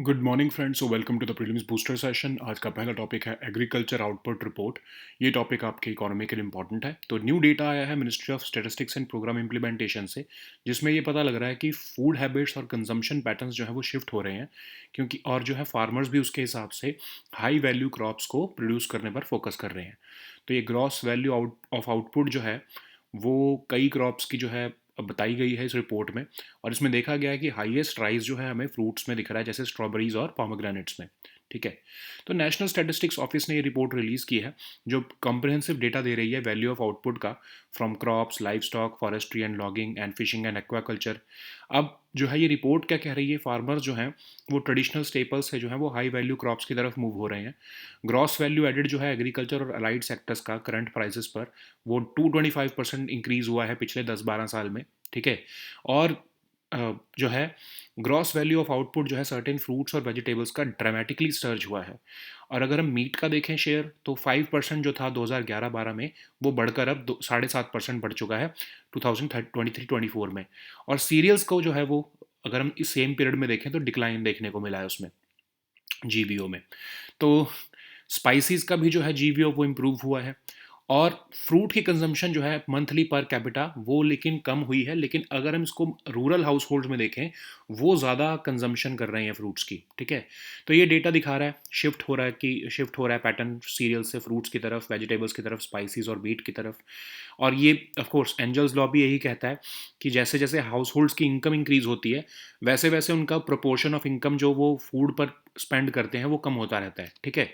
Good morning friends, so welcome to the prelims booster session. आज का पहला topic है एग्रीकल्चर आउटपुट रिपोर्ट। ये टॉपिक आपके इकोनॉमी के लिए इंपॉर्टेंट है। तो न्यू डेटा आया है ministry of statistics and programme implementation से, जिसमें ये पता लग रहा है कि फूड हैबिट्स और कंजम्पशन पैटर्न्स जो है वो शिफ्ट हो रहे हैं, क्योंकि और जो है फार्मर्स भी उसके हिसाब से हाई वैल्यू क्रॉप्स को प्रोड्यूस करने पर फोकस कर रहे हैं। तो ये ग्रॉस वैल्यू ऑफ आउटपुट जो है वो कई क्रॉप्स की जो है बताई गई है इस रिपोर्ट में। और इसमें देखा गया है कि हाईएस्ट राइज जो है हमें फ्रूट्स में दिख रहा है, जैसे स्ट्रॉबेरीज और पोमेग्रेनेट्स में। ठीक है। तो नेशनल स्टैटिस्टिक्स ऑफिस ने ये रिपोर्ट रिलीज की है, जो कॉम्प्रिहेंसिव डेटा दे रही है वैल्यू ऑफ आउटपुट का from crops, live stock, forestry and logging and fishing and aquaculture. अब जो है ये रिपोर्ट क्या कह रही है, फार्मर्स जो हैं वो ट्रेडिशनल स्टेपल्स है जो है वो हाई वैल्यू क्रॉप्स की तरफ मूव हो रहे हैं। ग्रॉस वैल्यू एडेड जो है एग्रीकल्चर और अलाइड सेक्टर्स का करंट प्राइसेस पर वो 225% इंक्रीज हुआ है पिछले 10-12 साल में। ठीक है। और जो है ग्रॉस वैल्यू ऑफ आउटपुट जो है सर्टेन फ्रूट्स और वेजिटेबल्स का ड्रामेटिकली सर्ज हुआ है। और अगर हम मीट का देखें शेयर, तो 5% जो था 2011-12 में, वो बढ़कर अब 7.5% बढ़ चुका है 2023-24 में। और सीरियल्स को जो है वो अगर हम इस सेम पीरियड में देखें तो डिक्लाइन देखने को मिला है उसमें, जीवीओ में। तो स्पाइसेस का भी जो है जीवीओ वो इम्प्रूव हुआ है। और फ्रूट की कंजम्पशन जो है मंथली पर कैपिटा वो लेकिन कम हुई है, लेकिन अगर हम इसको रूरल हाउस होल्ड में देखें, वो ज़्यादा कंजम्पशन कर रहे हैं फ्रूट्स की। ठीक है। तो ये डेटा दिखा रहा है शिफ्ट हो रहा है पैटर्न सीरियल से फ्रूट्स की तरफ, वेजिटेबल्स की तरफ, स्पाइसेस और वीट की तरफ। और ये ऑफ कोर्स एंजल्स लॉ भी यही कहता है कि जैसे जैसे हाउस होल्ड्स की इनकम इंक्रीज होती है, वैसे वैसे उनका प्रोपोर्शन ऑफ इनकम जो वो फूड पर स्पेंड करते हैं वो कम होता रहता है। ठीक है।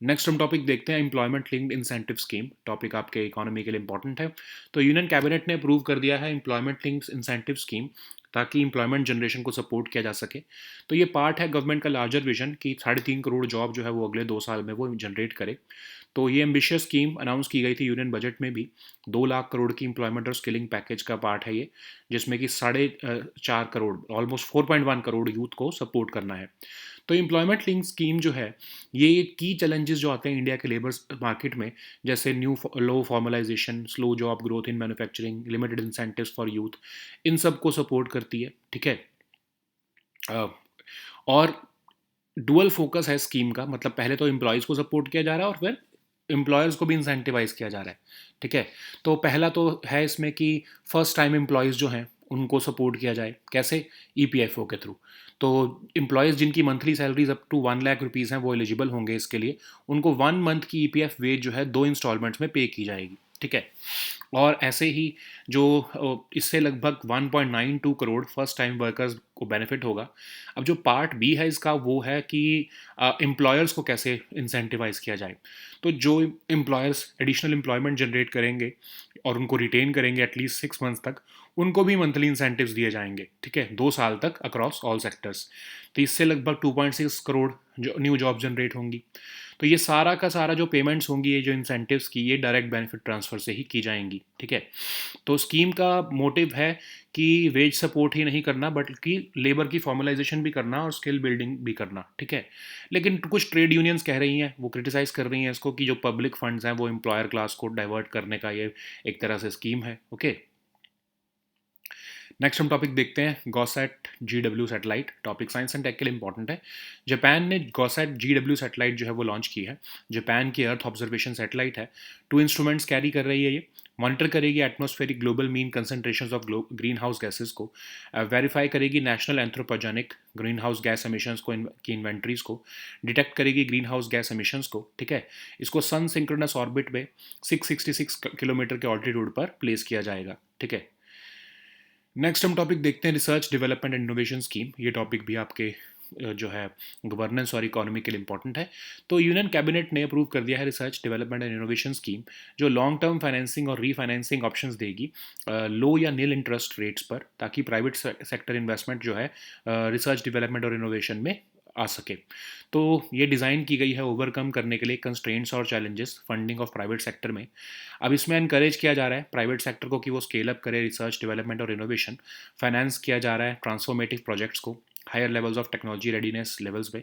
नेक्स्ट हम टॉपिक देखते हैं employment linked incentive scheme. Topic आपके इकोनॉमी के लिए इंपॉर्टेंट है। तो यूनियन कैबिनेट ने अप्रूव कर दिया है एम्प्लॉयमेंट लिंक्ड इंसेंटिव स्कीम, ताकि एम्प्लॉयमेंट जनरेशन को सपोर्ट किया जा सके। तो ये पार्ट है गवर्नमेंट का लार्जर विजन कि 3.5 करोड़ जॉब जो है वो अगले 2 साल में वो जनरेट करे। तो ये एम्बिशियस स्कीम अनाउंस की गई थी यूनियन बजट में भी। 2 लाख करोड़ की एम्प्लॉयमेंट और स्किलिंग पैकेज का पार्ट है ये, जिसमें कि 4.5 करोड़, ऑलमोस्ट 4.1 करोड़ यूथ को सपोर्ट करना है। तो एम्प्लॉयमेंट लिंक स्कीम जो है, ये की चैलेंजेस जो आते हैं इंडिया के लेबर मार्केट में, जैसे low formalisation, slow job growth in manufacturing, limited incentives for youth, इन सब को सपोर्ट करती है। ठीक है। अ, और डुअल फोकस है स्कीम का, मतलब पहले तो एम्प्लॉयज़ को सपोर्ट किया जा रहा है और फिर एम्प्लॉयर्स को भी इंसेंटिवाइज किया जा रहा है। ठीक है। तो पहला तो है इसमें कि फर्स्ट टाइम एम्प्लॉयज़ जो हैं उनको सपोर्ट किया जाए। कैसे? ईपीएफओ के थ्रू। तो एम्प्लॉयज़ जिनकी monthly salaries up to 1 lakh rupees हैं वो एलिजिबल होंगे इसके लिए। उनको 1 मंथ की ईपीएफ वेज जो है 2 इंस्टॉलमेंट्स में पे की जाएगी। ठीक है। और ऐसे ही जो इससे लगभग 1.92 करोड़ फर्स्ट टाइम वर्कर्स को बेनिफिट होगा। अब जो पार्ट बी है इसका, वो है कि एम्प्लॉयर्स को कैसे इंसेंटिवाइज किया जाए। तो जो एम्प्लॉयर्स एडिशनल एम्प्लॉयमेंट जनरेट करेंगे और उनको रिटेन करेंगे एटलीस्ट 6 मंथ्स तक, उनको भी मंथली इंसेंटिव्स दिए जाएंगे। ठीक है, 2 साल तक अक्रॉस ऑल सेक्टर्स। तो इससे लगभग 2.6 करोड़ जो न्यू जॉब जनरेट होंगी। तो ये सारा का सारा जो पेमेंट्स होंगी, ये जो इंसेंटिव्स की, ये डायरेक्ट बेनिफिट ट्रांसफ़र से ही की जाएंगी। ठीक है। तो स्कीम का मोटिव है कि वेज सपोर्ट ही नहीं करना, बल्कि लेबर की फॉर्मलाइजेशन भी करना और स्किल बिल्डिंग भी करना। ठीक है। लेकिन कुछ ट्रेड यूनियंस कह रही हैं, वो क्रिटिसाइज़ कर रही हैं इसको, कि जो पब्लिक फंड्स हैं वो एम्प्लॉयर क्लास को डाइवर्ट करने का ये एक तरह से स्कीम है। ओके। नेक्स्ट हम टॉपिक देखते हैं GOSAT GW satellite. Topic science and tech के लिए इंपॉर्टेंट है। जापान ने गॉसैट GW सैटेलाइट जो है वो लॉन्च की है। जापान की अर्थ ऑब्जर्वेशन सैटेलाइट है। 2 इंस्ट्रूमेंट्स कैरी कर रही है ये। मॉनिटर करेगी atmospheric global mean concentrations of green house gases को। वेरीफाई करेगी national anthropogenic green house gas emissions को की इन्वेंट्रीज को। डिटेक्ट करेगी ग्रीन हाउस गैस एमिशंस को। ठीक है। इसको सन सिंक्रोनस ऑर्बिट में 666 किलोमीटर के ऑल्टीट्यूड पर प्लेस किया जाएगा। ठीक है। नेक्स्ट हम टॉपिक देखते हैं research development and innovation scheme. ये टॉपिक भी आपके जो है गवर्नेंस और इकोनॉमी के लिए इंपॉर्टेंट है। तो यूनियन कैबिनेट ने अप्रूव कर दिया है research development and innovation scheme, जो लॉन्ग टर्म फाइनेंसिंग और रीफाइनेंसिंग ऑप्शंस देगी लो या नील इंटरेस्ट रेट्स पर, ताकि प्राइवेट सेक्टर इन्वेस्टमेंट जो है रिसर्च डेवलपमेंट और इनोवेशन में आ सके। तो ये डिज़ाइन की गई है ओवरकम करने के लिए कंस्ट्रेंट्स और challenges funding of private sector में। अब इसमें इनकरेज किया जा रहा है प्राइवेट सेक्टर को कि वो स्केल अप करे रिसर्च डेवलपमेंट और इनोवेशन। फाइनेंस किया जा रहा है ट्रांसफॉर्मेटिव प्रोजेक्ट्स को। Higher levels of technology readiness levels पे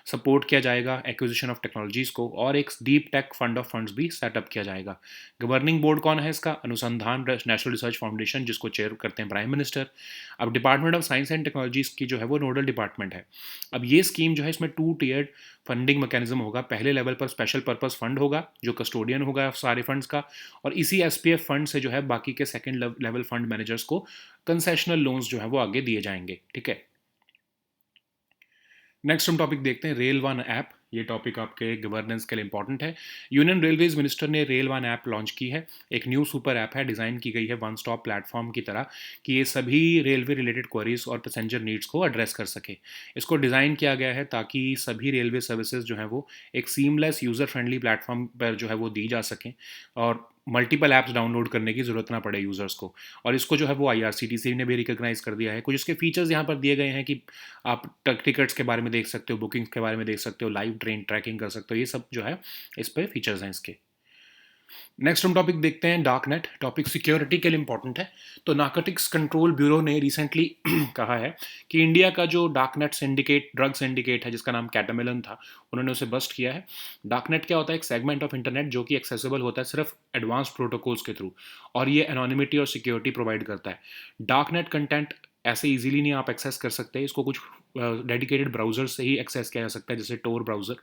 सपोर्ट किया जाएगा एक्विजिशन ऑफ टेक्नोलॉजीज़ को, और एक deep tech fund of funds भी सेटअप किया जाएगा। गवर्निंग बोर्ड कौन है इसका? अनुसंधान नेशनल रिसर्च फाउंडेशन, जिसको चेयर करते हैं प्राइम मिनिस्टर। अब department of science and technologies की जो है वो नोडल डिपार्टमेंट है। अब ये स्कीम जो है इसमें 2 टीयर्ड फंडिंग मैकेनिज्म होगा। पहले लेवल पर स्पेशल पर्पस फंड होगा जो कस्टोडियन होगा सारे फंड्स का, और इसी एसपीएफ फंड से जो है बाकी के सेकेंड लेवल फंड मैनेजर्स को कंसेशनल लोन्स जो है वो आगे दिए जाएंगे। ठीक है, नेक्स्ट हम टॉपिक देखते हैं रेल वन ऐप। ये टॉपिक आपके गवर्नेंस के लिए इंपॉर्टेंट है। यूनियन रेलवेज मिनिस्टर ने रेल वन ऐप लॉन्च की है। एक न्यू सुपर ऐप है, डिज़ाइन की गई है वन स्टॉप प्लेटफॉर्म की तरह कि ये सभी रेलवे रिलेटेड क्वेरीज और पैसेंजर नीड्स को एड्रेस कर सके। इसको डिज़ाइन किया गया है ताकि सभी रेलवे सर्विसेज जो है वो एक सीमलेस यूज़र फ्रेंडली प्लेटफॉर्म पर जो है वो दी जा सकें, और मल्टीपल ऐप्स डाउनलोड करने की ज़रूरत ना पड़े यूज़र्स को। और इसको जो है वो आईआरसीटीसी ने भी रिकॉग्नाइज़ कर दिया है। कुछ इसके फीचर्स यहाँ पर दिए गए हैं कि आप टिकट्स के बारे में देख सकते हो, बुकिंग्स के बारे में देख सकते हो, लाइव ट्रेन ट्रैकिंग कर सकते हो, ये सब जो है इस पर फीचर्स हैं इसके। नेक्स्ट हम टॉपिक देखते हैं डार्क नेट। टॉपिक सिक्योरिटी के लिए इंपॉर्टेंट है। तो नार्कोटिक्स कंट्रोल ब्यूरो ने रिसेंटली कहा है कि इंडिया का जो dark net syndicate, drug syndicate है जिसका नाम कैटामिलन था, उन्होंने उसे बस्ट किया है। डार्क नेट क्या होता है? एक सेगमेंट ऑफ इंटरनेट जो कि एक्सेसिबल होता है सिर्फ एडवांस प्रोटोकॉल्स के थ्रू, और ये एनोनिमिटी और सिक्योरिटी प्रोवाइड करता है। डार्क नेट कंटेंट ऐसे इजीली नहीं आप एक्सेस कर सकते, इसको कुछ डेडिकेटेड ब्राउज़र से ही एक्सेस किया जा सकता है, जैसे टोर ब्राउज़र।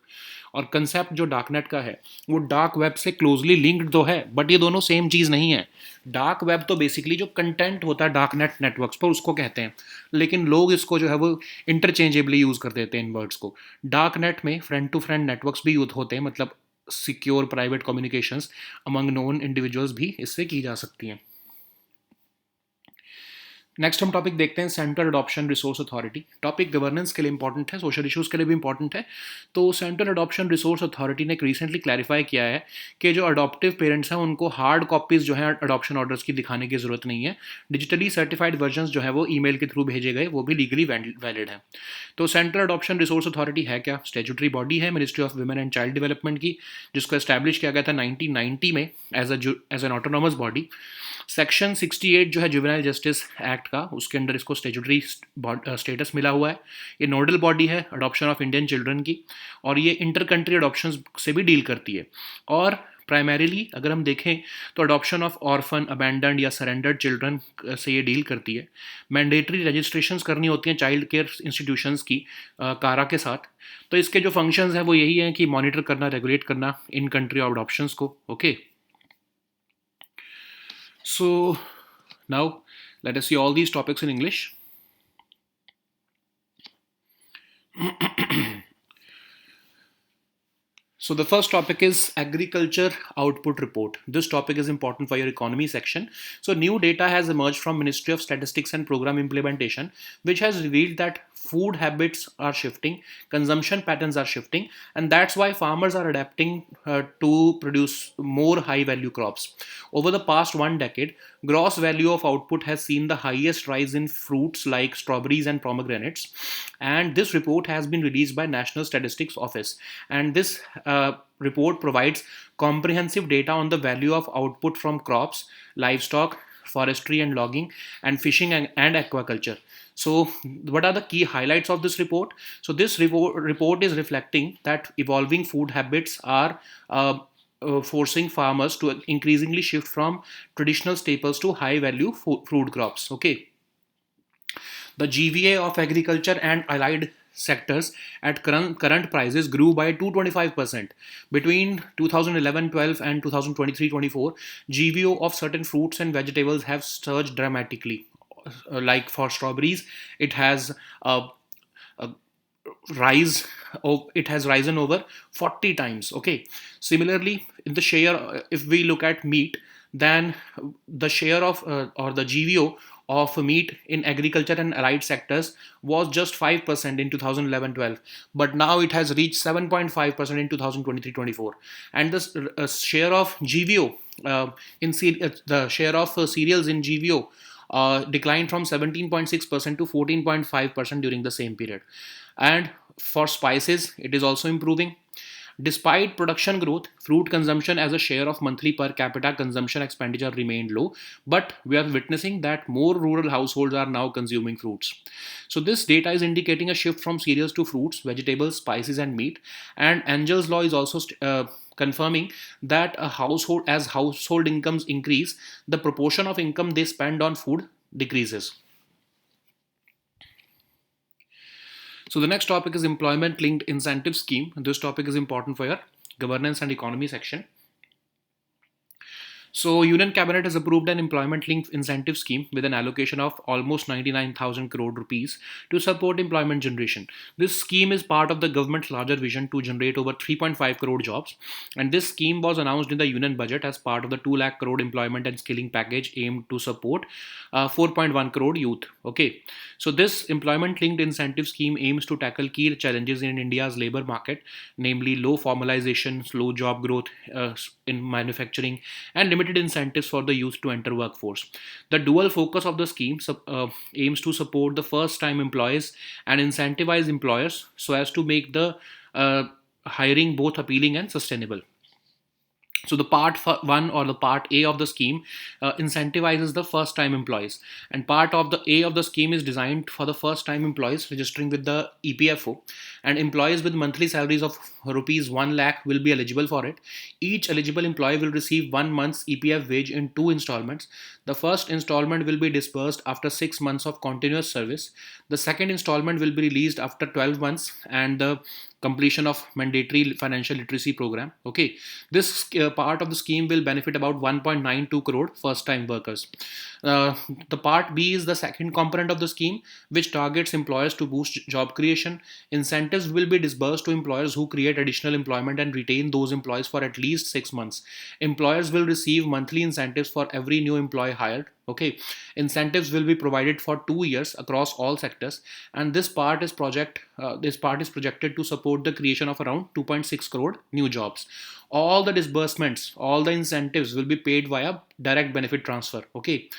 और कंसेप्ट जो डार्कनेट का है वो डार्क वेब से क्लोजली लिंक्ड तो है, बट ये दोनों सेम चीज़ नहीं है। डार्क वेब तो बेसिकली जो कंटेंट होता है डार्कनेट नेटवर्क्स पर उसको कहते हैं, लेकिन लोग इसको जो है वो इंटरचेंजेबली यूज़ कर देते हैं इन वर्ड्स को। डार्क नेट में फ्रेंड टू फ्रेंड नेटवर्क्स भी यूज होते हैं, मतलब secure private communications among known individuals भी इससे की जा सकती हैं। नेक्स्ट हम टॉपिक देखते हैं central adoption resource authority. Topic governance के लिए इंपॉर्टेंट है, सोशल इश्यूज़ के लिए भी इंपॉर्टेंट है। तो सेंट्रल अडॉप्शन रिसोर्स अथॉरिटी ने रिसेंटली क्लैरिफाई किया है कि जो अडॉप्टिव पेरेंट्स हैं उनको हार्ड कॉपीज़ जो है अडॉप्शन ऑर्डर्स की दिखाने की ज़रूरत नहीं है। डिजिटली सर्टिफाइड वर्जन जो है वो ईमेल के थ्रू भेजे गए वो भी लीगली वैलिड है। तो सेंट्रल अडॉप्शन रिसोर्स अथॉरिटी है क्या? स्टैट्यूटरी बॉडी है ministry of women and child development की, जिसको एस्टैब्लिश किया गया था 1990 में as an autonomous body. Section 68 जो है जुवेनाइल जस्टिस एक्ट का, उसके अंडर इसको स्टैट्यूटरी स्टेटस मिला हुआ है। ये नोडल बॉडी है अडॉप्शन ऑफ इंडियन चिल्ड्रन की, और ये इंटर कंट्री अडॉप्शन से भी डील करती है। और प्राइमरीली अगर हम देखें तो अडॉप्शन ऑफ ऑर्फन, अबैंडन्ड या सरेंडर्ड चिल्ड्रन से ये डील करती है। मैंडेटरी रजिस्ट्रेशंस करनी होती हैं चाइल्ड केयर इंस्टीट्यूशंस की कारा के साथ। तो इसके जो फंक्शंस हैं वो यही हैं कि मॉनिटर करना, रेगुलेट करना इन कंट्री अडॉप्शंस को। Okay, so now let us see all these topics in English. So the first topic is agriculture output report. This topic is important for your economy section. So new data has emerged from Ministry of Statistics and Program Implementation, which has revealed that food habits are shifting, consumption patterns are shifting, and that's why farmers are adapting to produce more high value crops. Over the past 1 decade, gross value of output has seen the highest rise in fruits like strawberries and pomegranates. And this report has been released by National Statistics Office. And this report provides comprehensive data on the value of output from crops, livestock, forestry and logging, and fishing and aquaculture. So, what are the key highlights of this report? So, this report is reflecting that evolving food habits are forcing farmers to increasingly shift from traditional staples to high value food crops. Okay. The GVA of agriculture and allied sectors at current prices grew by 225%. Between 2011-12 and 2023-24, GVO of certain fruits and vegetables have surged dramatically. Like for strawberries, it has a rise of it has risen over 40 times. Okay, similarly in the share, if we look at meat, then the share of or the GVO of meat in agriculture and allied sectors was just 5% in 2011-12, but now it has reached 7.5% in 2023-24. And the share of GVO the share of cereals in GVO declined from 17.6% to 14.5% during the same period. And for spices, it is also improving. Despite production growth, fruit consumption as a share of monthly per capita consumption expenditure remained low, but we are witnessing that more rural households are now consuming fruits. So this data is indicating a shift from cereals to fruits, vegetables, spices, and meat. And Angel's law is also confirming that a household, as household incomes increase, the proportion of income they spend on food decreases. So the next topic is employment linked incentive scheme. This topic is important for your governance and economy section. So, Union Cabinet has approved an employment-linked incentive scheme with an allocation of almost 99,000 crore rupees to support employment generation. This scheme is part of the government's larger vision to generate over 3.5 crore jobs, and this scheme was announced in the Union Budget as part of the 2 lakh crore employment and skilling package aimed to support 4.1 crore youth. Okay, so this employment-linked incentive scheme aims to tackle key challenges in India's labor market, namely low formalization, slow job growth in manufacturing, and limited incentives for the youth to enter workforce. The dual focus of the scheme aims to support the first-time employees and incentivize employers so as to make the hiring both appealing and sustainable. So the one or the part A of the scheme incentivizes the first time employees, and part of the A of the scheme is designed for the first time employees registering with the EPFO, and employees with monthly salaries of rupees 1 lakh will be eligible for it. Each eligible employee will receive 1 month's EPF wage in 2 installments. The first installment will be disbursed after 6 months of continuous service. The second installment will be released after 12 months and the completion of mandatory financial literacy program. Okay, this part of the scheme will benefit about 1.92 crore first time workers. The part B is the second component of the scheme, which targets employers to boost job creation. Incentives will be disbursed to employers who create additional employment and retain those employees for at least 6 months. Employers will receive monthly incentives for every new employee hired. Okay, incentives will be provided for 2 years across all sectors, and this part is projected to support the creation of around 2.6 crore new jobs. All the disbursements, all the incentives will be paid via direct benefit transfer. Okay.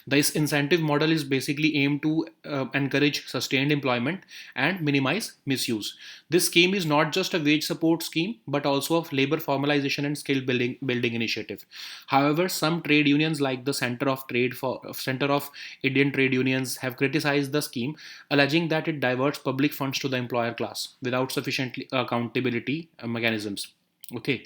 This incentive model is basically aimed to encourage sustained employment and minimize misuse. This scheme is not just a wage support scheme, but also a labor formalization and skill building initiative. However, some trade unions like the Center of Indian Trade Unions have criticized the scheme, alleging that it diverts public funds to the employer class without sufficient accountability mechanisms. Okay.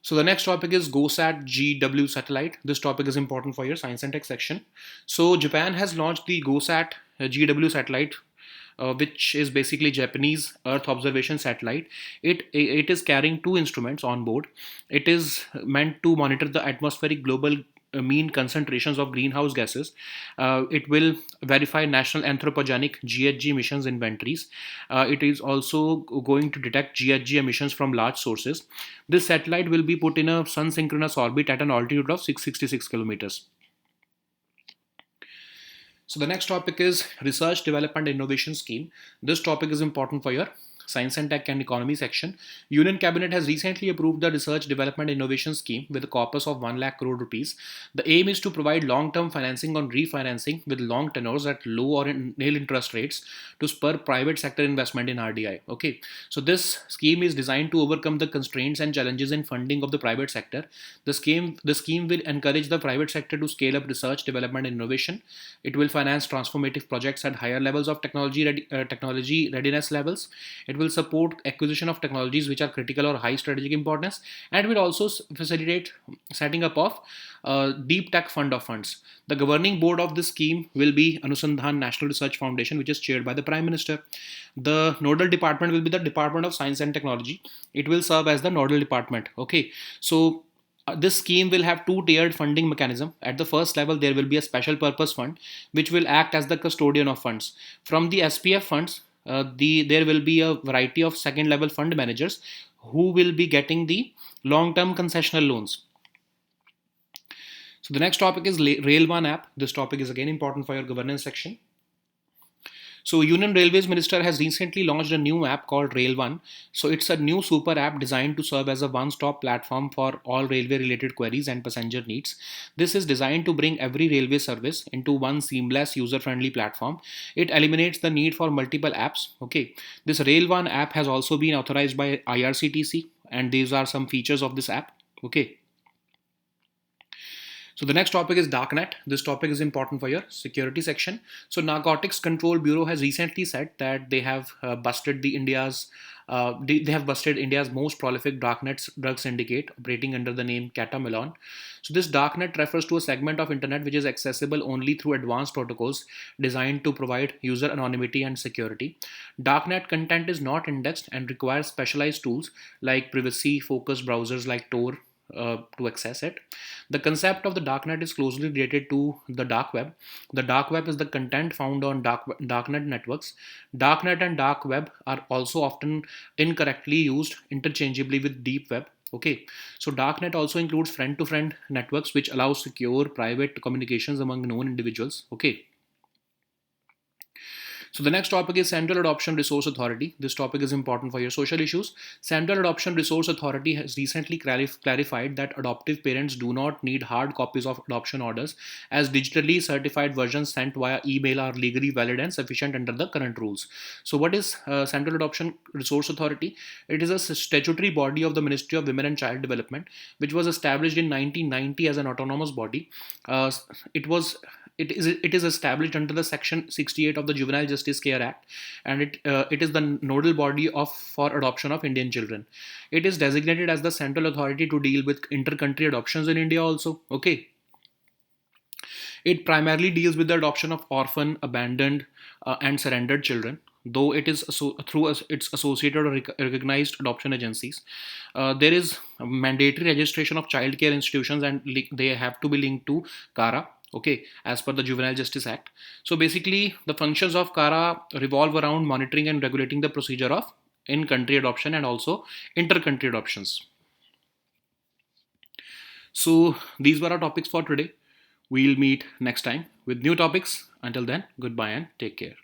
So the next topic is GOSAT GW satellite. This topic is important for your science and tech section. So Japan has launched the GOSAT GW satellite, which is basically Japanese Earth observation satellite. It is carrying 2 instruments on board. It is meant to monitor the atmospheric global mean concentrations of greenhouse gases. It will verify national anthropogenic GHG emissions inventories. It is also going to detect GHG emissions from large sources. This satellite will be put in a sun synchronous orbit at an altitude of 666 kilometers. So the next topic is Research, Development, Innovation Scheme. This topic is important for your Science and Tech and Economy section. Union Cabinet has recently approved the Research, Development, Innovation Scheme with a corpus of 1 lakh crore rupees. The aim is to provide long-term financing on refinancing with long tenors at low or nil interest rates to spur private sector investment in RDI. Okay, so this scheme is designed to overcome the constraints and challenges in funding of the private sector. The scheme will encourage the private sector to scale up research, development, and innovation. It will finance transformative projects at higher levels of technology readiness levels. It will support acquisition of technologies which are critical or high strategic importance, and will also facilitate setting up of deep tech fund of funds. The governing board of this scheme will be Anusandhan National Research Foundation, which is chaired by the Prime Minister. The nodal department will be the Department of Science and Technology. It will serve as the nodal department. Okay, so this scheme will have two-tiered funding mechanism. At the first level, there will be a special purpose fund, which will act as the custodian of funds. From the SPF funds, there will be a variety of second level fund managers who will be getting the long-term concessional loans. So the next topic is Rail One app. This topic is again important for your governance section. So Union Railways Minister has recently launched a new app called Rail One. So it's a new super app designed to serve as a one-stop platform for all railway-related queries and passenger needs. This is designed to bring every railway service into one seamless, user-friendly platform. It eliminates the need for multiple apps. Okay, this Rail One app has also been authorized by IRCTC, and these are some features of this app. Okay. So the next topic is darknet. This topic is important for your security section. So Narcotics Control Bureau has recently said that they have busted they have busted India's most prolific darknet drug syndicate operating under the name Catamelon. So this darknet refers to a segment of internet which is accessible only through advanced protocols designed to provide user anonymity and security. Darknet content is not indexed and requires specialized tools like privacy-focused browsers like Tor to access it. The concept of the darknet is closely related to the dark web. The dark web is the content found on darknet networks. Darknet and dark web are also often incorrectly used interchangeably with deep web. Okay, so darknet also includes friend-to-friend networks, which allows secure private communications among known individuals. Okay, so the next topic is Central Adoption Resource Authority. This topic is important for your social issues. Central Adoption Resource Authority has recently clarified that adoptive parents do not need hard copies of adoption orders, as digitally certified versions sent via email are legally valid and sufficient under the current rules. So what is Central Adoption Resource Authority? It is a statutory body of the Ministry of Women and Child Development, which was established in 1990 as an autonomous body. Uh, it was it is established under the Section 68 of the Juvenile Justice Care Act, and it is the nodal body of for adoption of Indian children. It is designated as the central authority to deal with inter-country adoptions in India also. Okay, it primarily deals with the adoption of orphan, abandoned, and surrendered children. Though it is through its associated or recognized adoption agencies, there is a mandatory registration of child care institutions, and they have to be linked to CARA. Okay, as per the Juvenile Justice Act. So basically, the functions of CARA revolve around monitoring and regulating the procedure of in-country adoption and also inter-country adoptions. So these were our topics for today. We'll meet next time with new topics. Until then, goodbye and take care.